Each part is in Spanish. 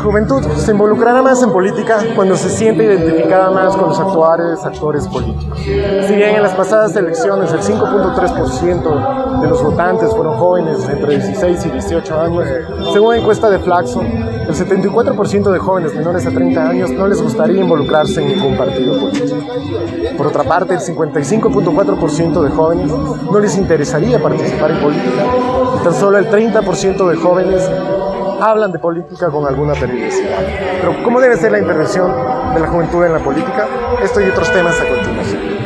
La juventud se involucrará más en política cuando se siente identificada más con los actuales actores políticos. Si bien en las pasadas elecciones el 5.3% de los votantes fueron jóvenes entre 16 y 18 años, según encuesta de Flaxo, el 74% de jóvenes menores a 30 años no les gustaría involucrarse en ningún partido político. Por otra parte, el 55.4% de jóvenes no les interesaría participar en política y tan solo el 30% de jóvenes hablan de política con alguna periodicidad. Pero ¿cómo debe ser la intervención de la juventud en la política? Esto y otros temas a continuación.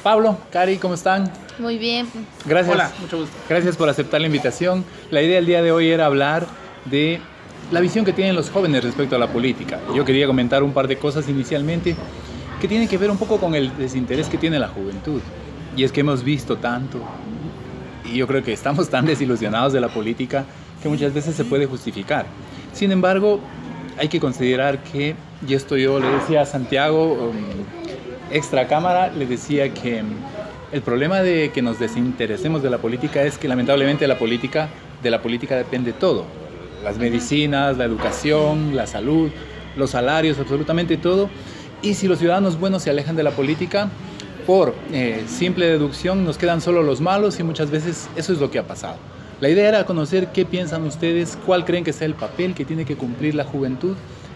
Pablo, Cari, ¿cómo están? Muy bien. Gracias. Hola, mucho gusto. Gracias por aceptar la invitación. La idea del día de hoy era hablar de la visión que tienen los jóvenes respecto a la política. Yo quería comentar un par de cosas inicialmente que tienen que ver un poco con el desinterés que tiene la juventud. Y es que hemos visto tanto, y yo creo que estamos tan desilusionados de la política que muchas veces se puede justificar. Sin embargo, hay que considerar que, y esto yo le decía a Santiago, extra cámara, le decía que el problema de que nos desinteresemos de la política es que lamentablemente de la política depende todo. Las medicinas, la educación, la salud, los salarios, absolutamente todo. Y si los ciudadanos buenos se alejan de la política, por simple deducción nos quedan solo los malos y muchas veces eso es lo que ha pasado. La idea era conocer qué piensan ustedes, cuál creen que sea el papel que tiene que cumplir la juventud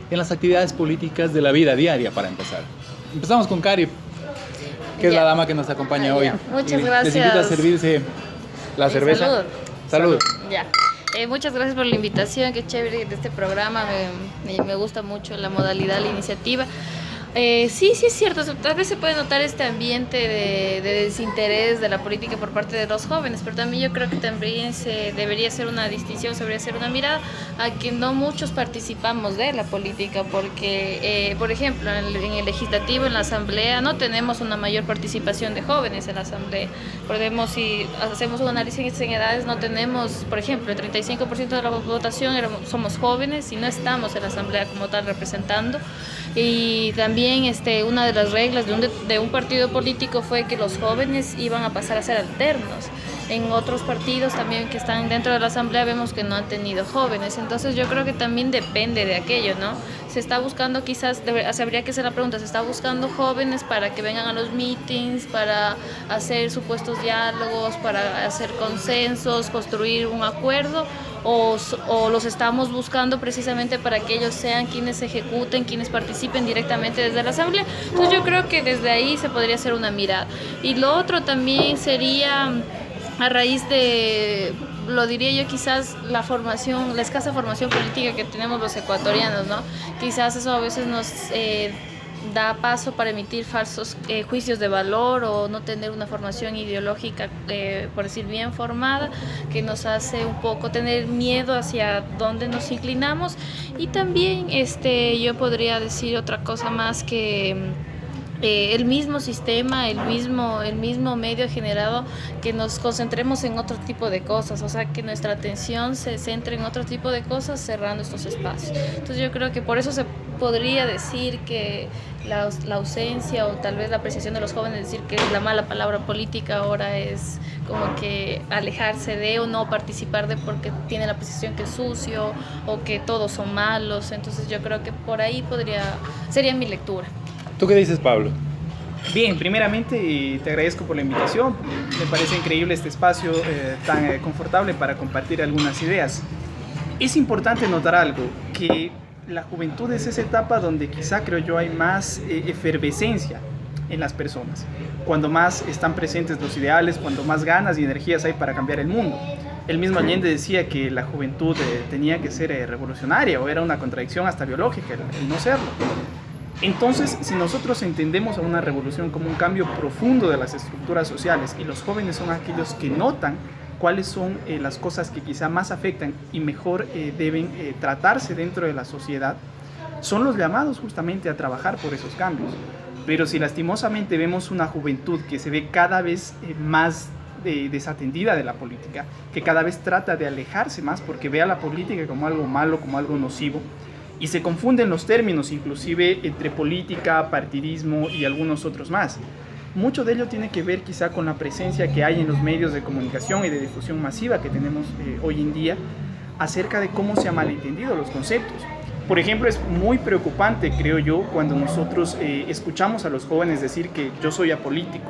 en las actividades políticas de la vida diaria, para empezar. Empezamos con Cari, que es la dama que nos acompaña hoy. Muchas Y gracias. les invito a servirse la cerveza. Salud. Ya. Muchas gracias por la invitación, qué chévere de este programa, me gusta mucho la modalidad, la iniciativa. Sí es cierto, tal vez se puede notar este ambiente de desinterés de la política por parte de los jóvenes, pero también yo creo que también se debería hacer una distinción, se debería hacer una mirada a que no muchos participamos de la política, porque, por ejemplo, en el legislativo, en la asamblea, no tenemos una mayor participación de jóvenes en la asamblea. Podemos, si hacemos un análisis en edades, no tenemos, por ejemplo, el 35% de la votación somos jóvenes y no estamos en la asamblea como tal representando. Y también una de las reglas de un partido político fue que los jóvenes iban a pasar a ser alternos. En otros partidos también que están dentro de la asamblea vemos que no han tenido jóvenes. Entonces yo creo que también depende de aquello, ¿no? Se está buscando habría que hacer la pregunta, ¿se está buscando jóvenes para que vengan a los meetings, para hacer supuestos diálogos, para hacer consensos, construir un acuerdo? O los estamos buscando precisamente para que ellos sean quienes ejecuten, quienes participen directamente desde la asamblea? Entonces yo creo que desde ahí se podría hacer una mirada. Y lo otro también sería, a raíz de, lo diría yo, quizás la escasa formación política que tenemos los ecuatorianos, ¿no? Quizás eso a veces nos da paso para emitir falsos juicios de valor o no tener una formación ideológica, por decir, bien formada, que nos hace un poco tener miedo hacia dónde nos inclinamos. Y también yo podría decir otra cosa más, que el mismo sistema, el mismo medio ha generado que nos concentremos en otro tipo de cosas, o sea, que nuestra atención se centre en otro tipo de cosas, cerrando estos espacios. Entonces yo creo que por eso se podría decir que la ausencia o tal vez la apreciación de los jóvenes, decir que la mala palabra política ahora es como que alejarse de o no participar de porque tiene la apreciación que es sucio o que todos son malos. Entonces yo creo que por ahí sería mi lectura. ¿Tú qué dices, Pablo? Bien, primeramente te agradezco por la invitación. Me parece increíble este espacio tan confortable para compartir algunas ideas. Es importante notar algo, que la juventud es esa etapa donde quizá, creo yo, hay más efervescencia en las personas, cuando más están presentes los ideales, cuando más ganas y energías hay para cambiar el mundo. El mismo Allende decía que la juventud tenía que ser revolucionaria, o era una contradicción hasta biológica el no serlo. Entonces, si nosotros entendemos a una revolución como un cambio profundo de las estructuras sociales, y los jóvenes son aquellos que notan cuáles son las cosas que quizá más afectan y mejor deben tratarse dentro de la sociedad, son los llamados justamente a trabajar por esos cambios. Pero si lastimosamente vemos una juventud que se ve cada vez más desatendida de la política, que cada vez trata de alejarse más porque ve a la política como algo malo, como algo nocivo, y se confunden los términos inclusive entre política, partidismo y algunos otros más. Mucho de ello tiene que ver quizá con la presencia que hay en los medios de comunicación y de difusión masiva que tenemos hoy en día acerca de cómo se han malentendido los conceptos. Por ejemplo, es muy preocupante, creo yo, cuando nosotros escuchamos a los jóvenes decir que yo soy apolítico,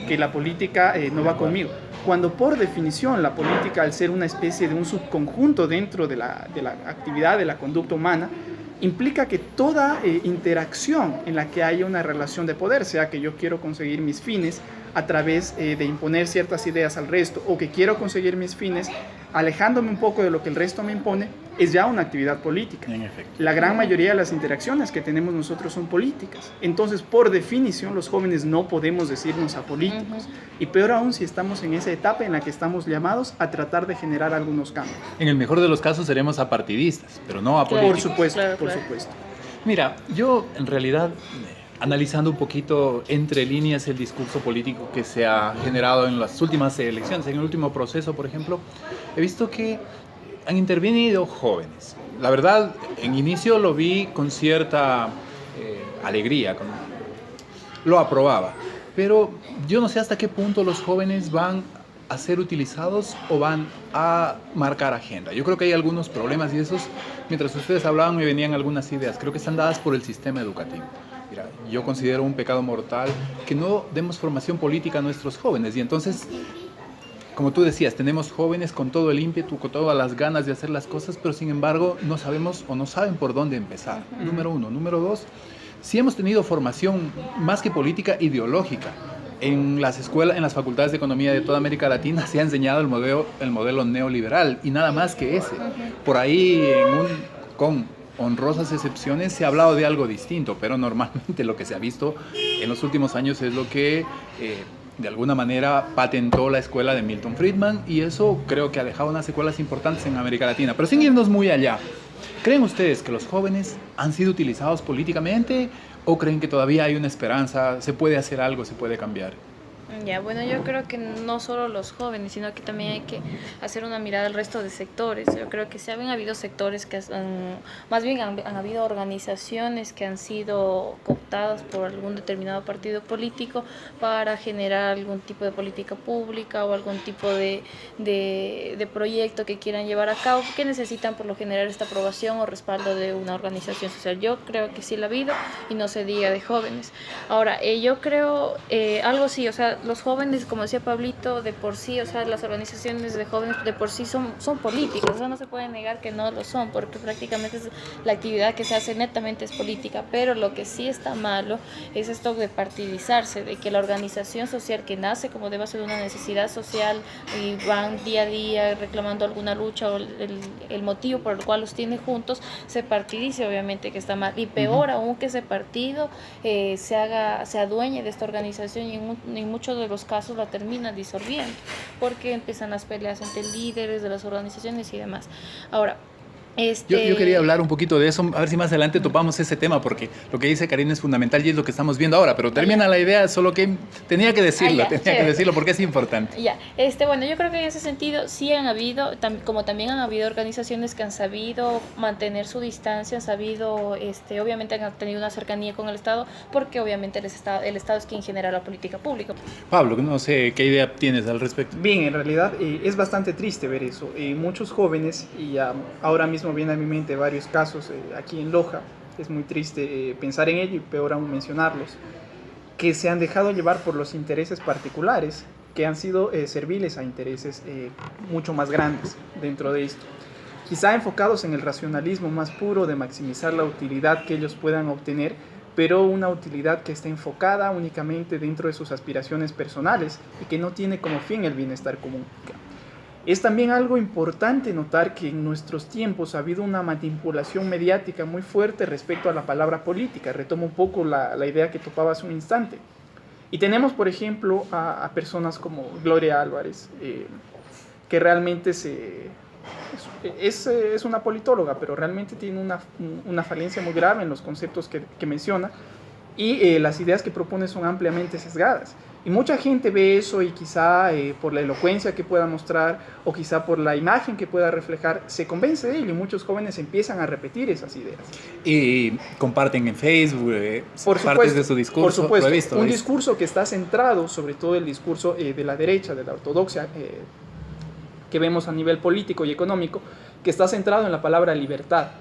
que la política no va conmigo, cuando por definición la política, al ser una especie de un subconjunto dentro de la actividad, de la conducta humana, implica que toda interacción en la que haya una relación de poder, sea que yo quiero conseguir mis fines a través de imponer ciertas ideas al resto, o que quiero conseguir mis fines alejándome un poco de lo que el resto me impone, es ya una actividad política. En efecto. La gran mayoría de las interacciones que tenemos nosotros son políticas. Entonces, por definición, los jóvenes no podemos decirnos apolíticos. Y peor aún si estamos en esa etapa en la que estamos llamados a tratar de generar algunos cambios. En el mejor de los casos seremos apartidistas, pero no apolíticos. Por supuesto, Claro, por claro. supuesto. Mira, yo en realidad, analizando un poquito entre líneas el discurso político que se ha generado en las últimas elecciones, en el último proceso, por ejemplo, he visto que han intervenido jóvenes. La verdad, en inicio lo vi con cierta alegría, lo aprobaba, pero yo no sé hasta qué punto los jóvenes van a ser utilizados o van a marcar agenda. Yo creo que hay algunos problemas y esos, mientras ustedes hablaban me venían algunas ideas, creo que están dadas por el sistema educativo. Mira, yo considero un pecado mortal que no demos formación política a nuestros jóvenes y entonces, como tú decías, tenemos jóvenes con todo el ímpetu, con todas las ganas de hacer las cosas, pero sin embargo no sabemos o no saben por dónde empezar. Número uno. Número dos, sí hemos tenido formación más que política, ideológica. En las escuelas, en las facultades de economía de toda América Latina se ha enseñado el modelo neoliberal y nada más que ese. Por ahí, con honrosas excepciones, se ha hablado de algo distinto, pero normalmente lo que se ha visto en los últimos años es lo que de alguna manera patentó la escuela de Milton Friedman y eso creo que ha dejado unas secuelas importantes en América Latina. Pero sin irnos muy allá, ¿creen ustedes que los jóvenes han sido utilizados políticamente o creen que todavía hay una esperanza, se puede hacer algo, se puede cambiar? Ya, bueno, yo creo que no solo los jóvenes, sino que también hay que hacer una mirada al resto de sectores. Yo creo que sí han habido sectores que más bien han habido organizaciones que han sido cooptadas por algún determinado partido político para generar algún tipo de política pública o algún tipo de proyecto que quieran llevar a cabo, que necesitan por lo general esta aprobación o respaldo de una organización social. Yo creo que sí la ha habido y no se diga de jóvenes. Ahora, yo creo algo sí, o sea, los jóvenes, como decía Pablito, de por sí, o sea, las organizaciones de jóvenes de por sí son políticas, o sea, no se puede negar que no lo son, porque prácticamente la actividad que se hace netamente es política, pero lo que sí está malo es esto de partidizarse, de que la organización social que nace como debe ser una necesidad social y van día a día reclamando alguna lucha o el motivo por el cual los tiene juntos, se partidice, obviamente que está mal, y peor aún que ese partido se adueñe de esta organización y en muchos de los casos la terminan disolviendo porque empiezan las peleas entre líderes de las organizaciones y demás. Ahora, Yo quería hablar un poquito de eso, a ver si más adelante topamos ese tema, porque lo que dice Karina es fundamental y es lo que estamos viendo ahora, pero termina la idea, solo que tenía que decirlo, porque es importante. Ya, bueno, yo creo que en ese sentido sí han habido, como también han habido organizaciones que han sabido mantener su distancia, han sabido, obviamente han tenido una cercanía con el Estado, porque obviamente el Estado es quien genera la política pública. Pablo, no sé qué idea tienes al respecto. Bien, en realidad es bastante triste ver eso. Muchos jóvenes, y ahora mismo viene a mi mente varios casos aquí en Loja, es muy triste pensar en ello y peor aún mencionarlos, que se han dejado llevar por los intereses particulares, que han sido serviles a intereses mucho más grandes dentro de esto. Quizá enfocados en el racionalismo más puro de maximizar la utilidad que ellos puedan obtener, pero una utilidad que está enfocada únicamente dentro de sus aspiraciones personales y que no tiene como fin el bienestar común. Es también algo importante notar que en nuestros tiempos ha habido una manipulación mediática muy fuerte respecto a la palabra política. Retomo un poco la idea que topaba hace un instante. Y tenemos, por ejemplo, a personas como Gloria Álvarez, que realmente es una politóloga, pero realmente tiene una falencia muy grave en los conceptos que menciona, y las ideas que propone son ampliamente sesgadas. Y mucha gente ve eso y quizá por la elocuencia que pueda mostrar o quizá por la imagen que pueda reflejar, se convence de ello, y muchos jóvenes empiezan a repetir esas ideas. Y comparten en Facebook partes de su discurso. Por supuesto, lo he visto. Discurso que está centrado, sobre todo el discurso de la derecha, de la ortodoxia, que vemos a nivel político y económico, que está centrado en la palabra libertad.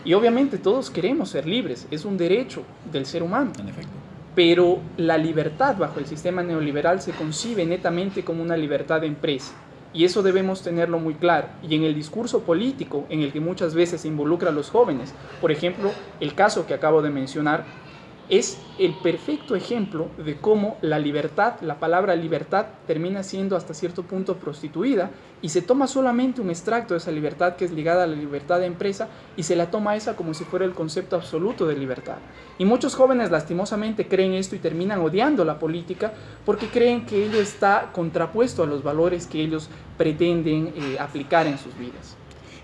Y obviamente todos queremos ser libres, es un derecho del ser humano. En efecto. Pero la libertad bajo el sistema neoliberal se concibe netamente como una libertad de empresa. Y eso debemos tenerlo muy claro. Y en el discurso político, en el que muchas veces se involucra a los jóvenes, por ejemplo, el caso que acabo de mencionar, es el perfecto ejemplo de cómo la libertad, la palabra libertad, termina siendo hasta cierto punto prostituida, y se toma solamente un extracto de esa libertad que es ligada a la libertad de empresa, y se la toma esa como si fuera el concepto absoluto de libertad. Y muchos jóvenes lastimosamente creen esto y terminan odiando la política porque creen que ello está contrapuesto a los valores que ellos pretenden aplicar en sus vidas.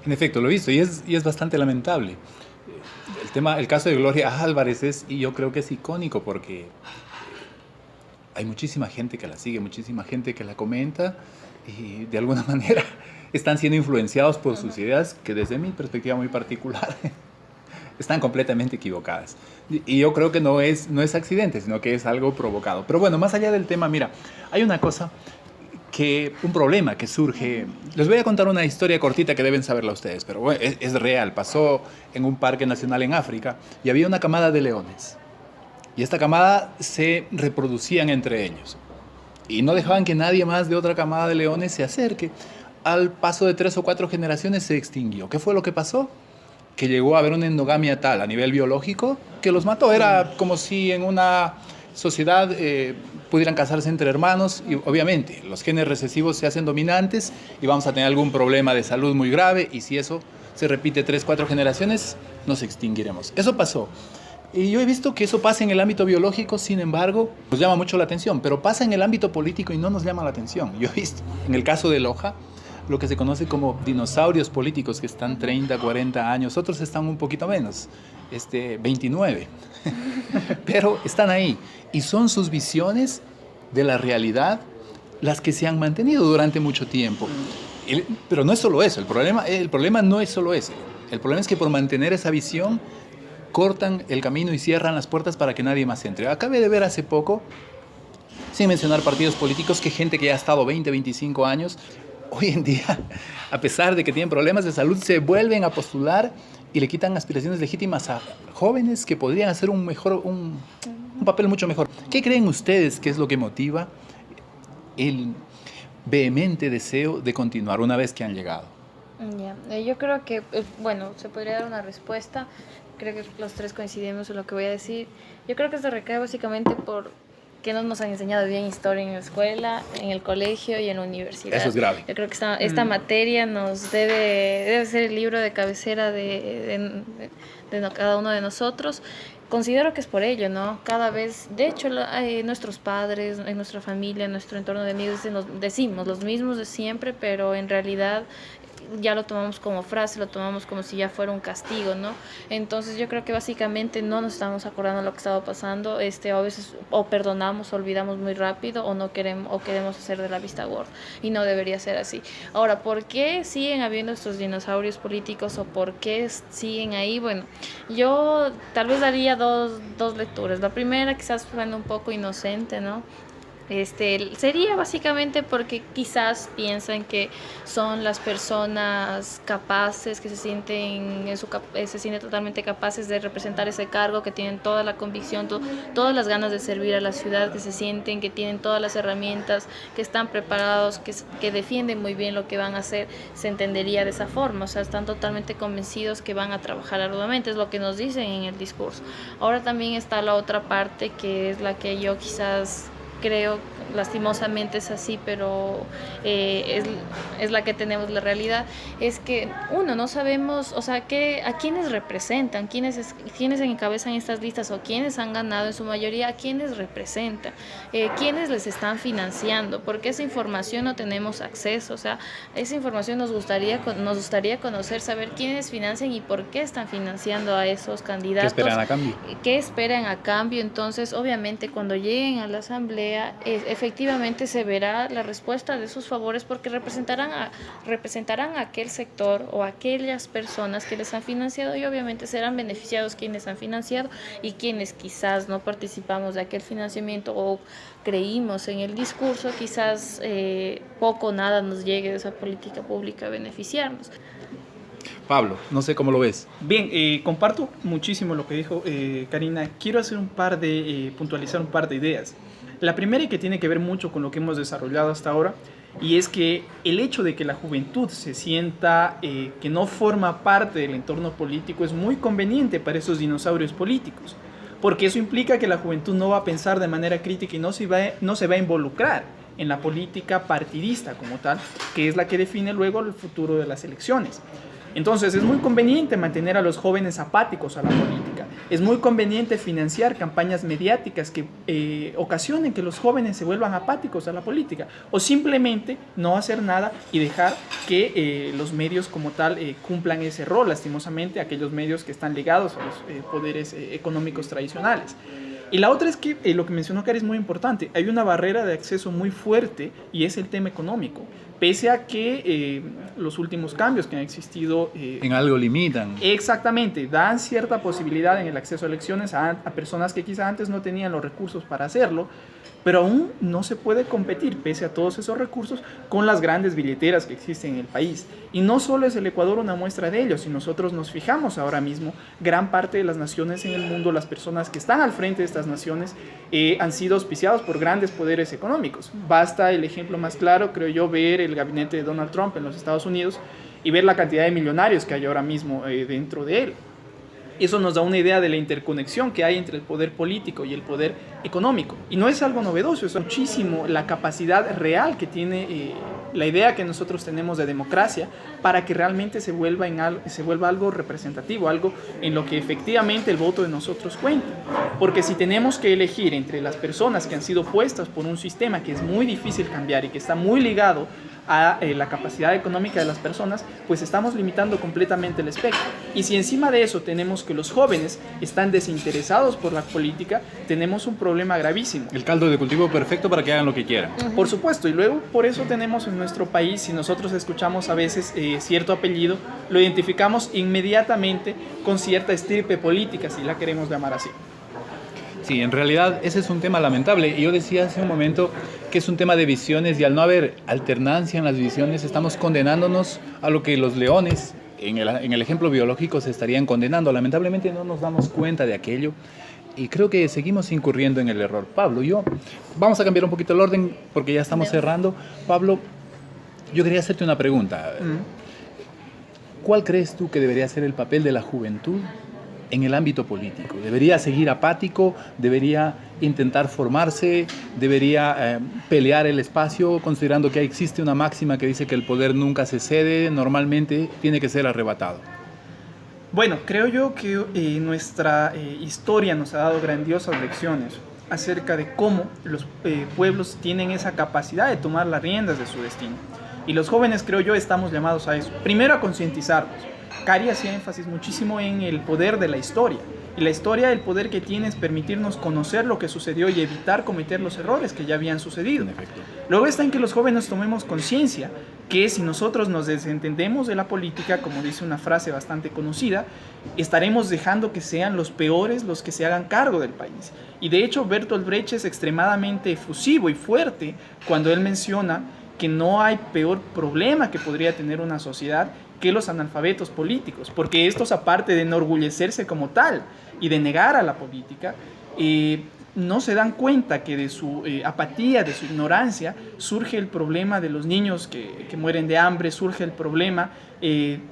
En efecto, lo he visto y es bastante lamentable. El caso de Gloria Álvarez y yo creo que es icónico porque hay muchísima gente que la sigue, muchísima gente que la comenta, y de alguna manera están siendo influenciados por sus ideas que desde mi perspectiva muy particular están completamente equivocadas. Y yo creo que no es accidente, sino que es algo provocado. Pero bueno, más allá del tema, mira, hay un problema que surge. Les voy a contar una historia cortita que deben saberla ustedes, pero bueno, es real. Pasó en un parque nacional en África y había una camada de leones. Y esta camada se reproducían entre ellos. Y no dejaban que nadie más de otra camada de leones se acerque. Al paso de 3 o 4 generaciones se extinguió. ¿Qué fue lo que pasó? Que llegó a haber una endogamia tal a nivel biológico que los mató. Era como si en una sociedad pudieran casarse entre hermanos, y obviamente los genes recesivos se hacen dominantes y vamos a tener algún problema de salud muy grave, y si eso se repite 3, 4 generaciones, nos extinguiremos. Eso pasó. Y yo he visto que eso pasa en el ámbito biológico, sin embargo, nos llama mucho la atención, pero pasa en el ámbito político y no nos llama la atención. Yo he visto, en el caso de Loja, lo que se conoce como dinosaurios políticos que están 30, 40 años, otros están un poquito menos, 29, pero están ahí y son sus visiones de la realidad las que se han mantenido durante mucho tiempo. Pero no es solo eso, el problema no es solo ese, el problema es que por mantener esa visión cortan el camino y cierran las puertas para que nadie más entre. Acabé de ver hace poco, sin mencionar partidos políticos, que gente que ya ha estado 20, 25 años, hoy en día, a pesar de que tienen problemas de salud, se vuelven a postular y le quitan aspiraciones legítimas a jóvenes que podrían hacer un papel mucho mejor. ¿Qué creen ustedes que es lo que motiva el vehemente deseo de continuar una vez que han llegado? Yo creo que, bueno, se podría dar una respuesta. Creo que los tres coincidimos en lo que voy a decir. Yo creo que se recae básicamente por que no nos han enseñado bien historia en la escuela, en el colegio y en la universidad. Eso es grave. Yo creo que esta materia nos debe ser el libro de cabecera de cada uno de nosotros. Considero que es por ello, ¿no? Cada vez, de hecho, nuestros padres, en nuestra familia, en nuestro entorno de amigos, decimos los mismos de siempre, pero en realidad ya lo tomamos como frase, lo tomamos como si ya fuera un castigo, ¿no? Entonces yo creo que básicamente no nos estamos acordando de lo que estaba pasando, a veces o perdonamos, olvidamos muy rápido, o no queremos, o queremos hacer de la vista gorda, y no debería ser así. Ahora, ¿por qué siguen habiendo estos dinosaurios políticos o por qué siguen ahí? Bueno, yo tal vez daría dos lecturas. La primera quizás suena un poco inocente, ¿no? Sería básicamente porque quizás piensan que son las personas capaces, que se sienten totalmente capaces de representar ese cargo, que tienen toda la convicción, todas las ganas de servir a la ciudad, que se sienten que tienen todas las herramientas, que están preparados, que defienden muy bien lo que van a hacer. Se entendería de esa forma, o sea, están totalmente convencidos que van a trabajar arduamente, es lo que nos dicen en el discurso. Ahora también está la otra parte, que es la que yo quizás creo, lastimosamente es así, pero es la que tenemos, la realidad, es que uno, no sabemos, o sea, a quiénes representan, quiénes encabezan estas listas o quiénes han ganado en su mayoría, a quiénes representan, quiénes les están financiando, porque esa información no tenemos acceso, o sea, esa información nos gustaría conocer, saber quiénes financian y por qué están financiando a esos candidatos. ¿Qué esperan a cambio? ¿Qué esperan a cambio? Entonces, obviamente, cuando lleguen a la asamblea, efectivamente se verá la respuesta de sus favores, porque representarán a aquel sector o a aquellas personas que les han financiado, y obviamente serán beneficiados quienes han financiado y quienes quizás no participamos de aquel financiamiento o creímos en el discurso, quizás poco o nada nos llegue de esa política pública a beneficiarnos. Pablo, no sé cómo lo ves. Bien, comparto muchísimo lo que dijo Karina. Quiero hacer puntualizar un par de ideas. La primera, y que tiene que ver mucho con lo que hemos desarrollado hasta ahora, y es que el hecho de que la juventud se sienta que no forma parte del entorno político es muy conveniente para esos dinosaurios políticos, porque eso implica que la juventud no va a pensar de manera crítica y no se va a involucrar en la política partidista como tal, que es la que define luego el futuro de las elecciones. Entonces es muy conveniente mantener a los jóvenes apáticos a la política. Es muy conveniente financiar campañas mediáticas que ocasionen que los jóvenes se vuelvan apáticos a la política, o simplemente no hacer nada y dejar que los medios como tal cumplan ese rol, lastimosamente aquellos medios que están ligados a los poderes económicos tradicionales. Y la otra es que lo que mencionó Cari es muy importante. Hay una barrera de acceso muy fuerte y es el tema económico. Pese a que los últimos cambios que han existido... en algo limitan. Exactamente, dan cierta posibilidad en el acceso a elecciones a personas que quizá antes no tenían los recursos para hacerlo, pero aún no se puede competir, pese a todos esos recursos, con las grandes billeteras que existen en el país. Y no solo es el Ecuador una muestra de ello. Si nosotros nos fijamos ahora mismo, gran parte de las naciones en el mundo, las personas que están al frente de estas naciones, han sido auspiciados por grandes poderes económicos. Basta el ejemplo más claro, creo yo, ver el gabinete de Donald Trump en los Estados Unidos y ver la cantidad de millonarios que hay ahora mismo dentro de él. Eso nos da una idea de la interconexión que hay entre el poder político y el poder económico. Y no es algo novedoso, es muchísimo la capacidad real que tiene la idea que nosotros tenemos de democracia para que realmente se vuelva algo representativo, algo en lo que efectivamente el voto de nosotros cuenta. Porque si tenemos que elegir entre las personas que han sido puestas por un sistema que es muy difícil cambiar y que está muy ligado a la capacidad económica de las personas, pues estamos limitando completamente el espectro. Y si encima de eso tenemos que los jóvenes están desinteresados por la política, tenemos un problema gravísimo. El caldo de cultivo perfecto para que hagan lo que quieran. Por supuesto, y luego por eso tenemos en nuestro país, si nosotros escuchamos a veces cierto apellido, lo identificamos inmediatamente con cierta estirpe política, si la queremos llamar así. Sí, en realidad ese es un tema lamentable. Y yo decía hace un momento que es un tema de visiones, y al no haber alternancia en las visiones estamos condenándonos a lo que los leones, en el ejemplo biológico, se estarían condenando. Lamentablemente no nos damos cuenta de aquello y creo que seguimos incurriendo en el error. Pablo, vamos a cambiar un poquito el orden porque ya estamos cerrando. Pablo, yo quería hacerte una pregunta. ¿Cuál crees tú que debería ser el papel de la juventud en el ámbito político? ¿Debería seguir apático? ¿Debería intentar formarse? ¿Debería pelear el espacio, considerando que existe una máxima que dice que el poder nunca se cede, normalmente tiene que ser arrebatado? Bueno, creo yo que nuestra historia nos ha dado grandiosas lecciones acerca de cómo los pueblos tienen esa capacidad de tomar las riendas de su destino. Y los jóvenes, creo yo, estamos llamados a eso. Primero, a concientizarnos. Cari hacía énfasis muchísimo en el poder de la historia. Y la historia, el poder que tiene es permitirnos conocer lo que sucedió y evitar cometer los errores que ya habían sucedido. Luego está en que los jóvenes tomemos conciencia que si nosotros nos desentendemos de la política, como dice una frase bastante conocida, estaremos dejando que sean los peores los que se hagan cargo del país. Y de hecho, Bertolt Brecht es extremadamente efusivo y fuerte cuando él menciona que no hay peor problema que podría tener una sociedad que los analfabetos políticos, porque estos, aparte de enorgullecerse como tal y de negar a la política, no se dan cuenta que de su apatía, de su ignorancia, surge el problema de los niños que mueren de hambre, surge el problema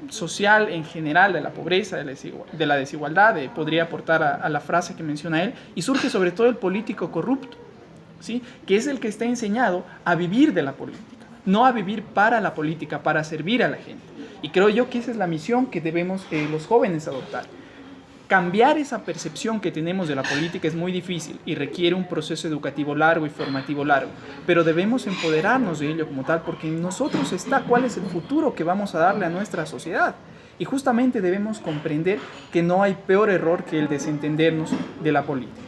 social en general, de la pobreza, de la desigualdad, podría aportar a la frase que menciona él, y surge sobre todo el político corrupto. ¿sí? Que es el que está enseñado a vivir de la política, no a vivir para la política, para servir a la gente. Y creo yo que esa es la misión que debemos los jóvenes adoptar. Cambiar esa percepción que tenemos de la política es muy difícil y requiere un proceso educativo largo y formativo largo, pero debemos empoderarnos de ello como tal, porque en nosotros está cuál es el futuro que vamos a darle a nuestra sociedad. Y justamente debemos comprender que no hay peor error que el desentendernos de la política.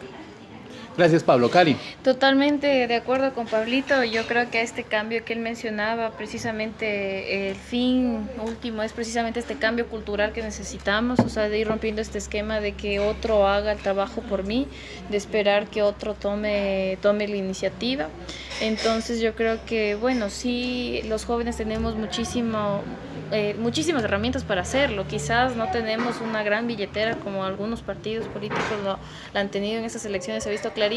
Gracias, Pablo. Cari. Totalmente de acuerdo con Pablito. Yo creo que este cambio que él mencionaba, precisamente el fin último es precisamente este cambio cultural que necesitamos, o sea, de ir rompiendo este esquema de que otro haga el trabajo por mí, de esperar que otro tome la iniciativa. Entonces yo creo que, bueno, sí, los jóvenes tenemos muchísimas herramientas para hacerlo. Quizás no tenemos una gran billetera como algunos partidos políticos lo han tenido en estas elecciones, se ha visto clarísimo.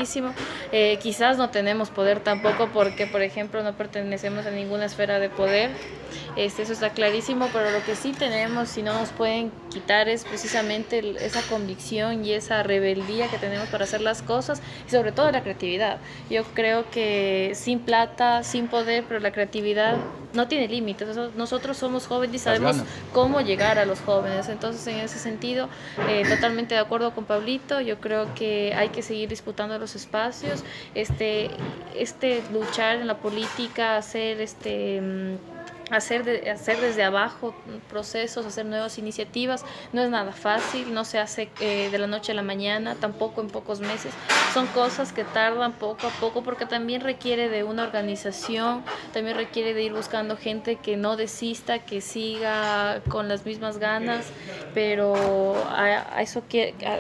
Quizás no tenemos poder tampoco porque, por ejemplo, no pertenecemos a ninguna esfera de poder. Eso está clarísimo, pero lo que sí tenemos, y no nos pueden quitar, es precisamente esa convicción y esa rebeldía que tenemos para hacer las cosas, y sobre todo la creatividad. Yo creo que sin plata, sin poder, pero la creatividad no tiene límites. Nosotros somos jóvenes y sabemos cómo llegar a los jóvenes. Entonces, en ese sentido, totalmente de acuerdo con Pablito. Yo creo que hay que seguir disputando los espacios, luchar en la política, hacer desde abajo procesos, hacer nuevas iniciativas, no es nada fácil, no se hace de la noche a la mañana, tampoco en pocos meses. Son cosas que tardan poco a poco porque también requiere de una organización, también requiere de ir buscando gente que no desista, que siga con las mismas ganas, pero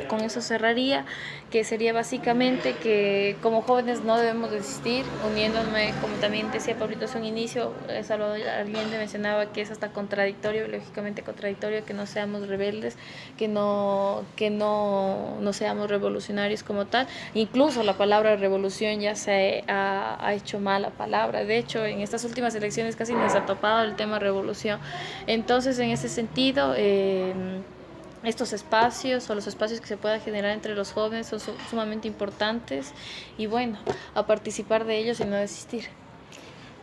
con eso cerraría, que sería básicamente que como jóvenes no debemos desistir, uniéndome, como también decía Pablito hace un inicio, Salvador Allende mencionaba que es hasta contradictorio, lógicamente contradictorio, que no seamos rebeldes, que no seamos revolucionarios como tal. Incluso la palabra revolución ya se ha hecho mala palabra. De hecho, en estas últimas elecciones casi nos ha topado el tema revolución. Entonces, en ese sentido, estos espacios o los espacios que se puedan generar entre los jóvenes son sumamente importantes y bueno, a participar de ellos y no desistir.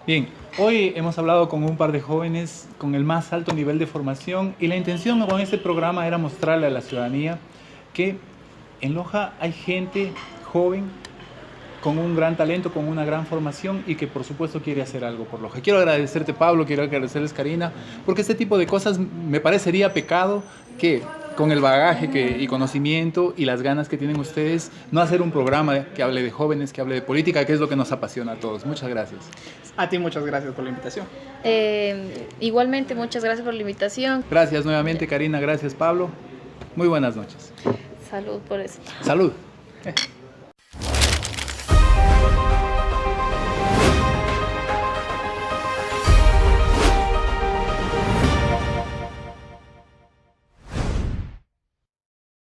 Bien, hoy hemos hablado con un par de jóvenes con el más alto nivel de formación y la intención con este programa era mostrarle a la ciudadanía que en Loja hay gente joven con un gran talento, con una gran formación y que por supuesto quiere hacer algo por Loja. Quiero agradecerte, Pablo, quiero agradecerles, Karina, porque este tipo de cosas me parecería pecado que con el bagaje y conocimiento y las ganas que tienen ustedes, no hacer un programa que hable de jóvenes, que hable de política, que es lo que nos apasiona a todos. Muchas gracias. A ti muchas gracias por la invitación. Igualmente, muchas gracias por la invitación. Gracias nuevamente, Karina. Gracias, Pablo. Muy buenas noches. Salud por eso. Salud.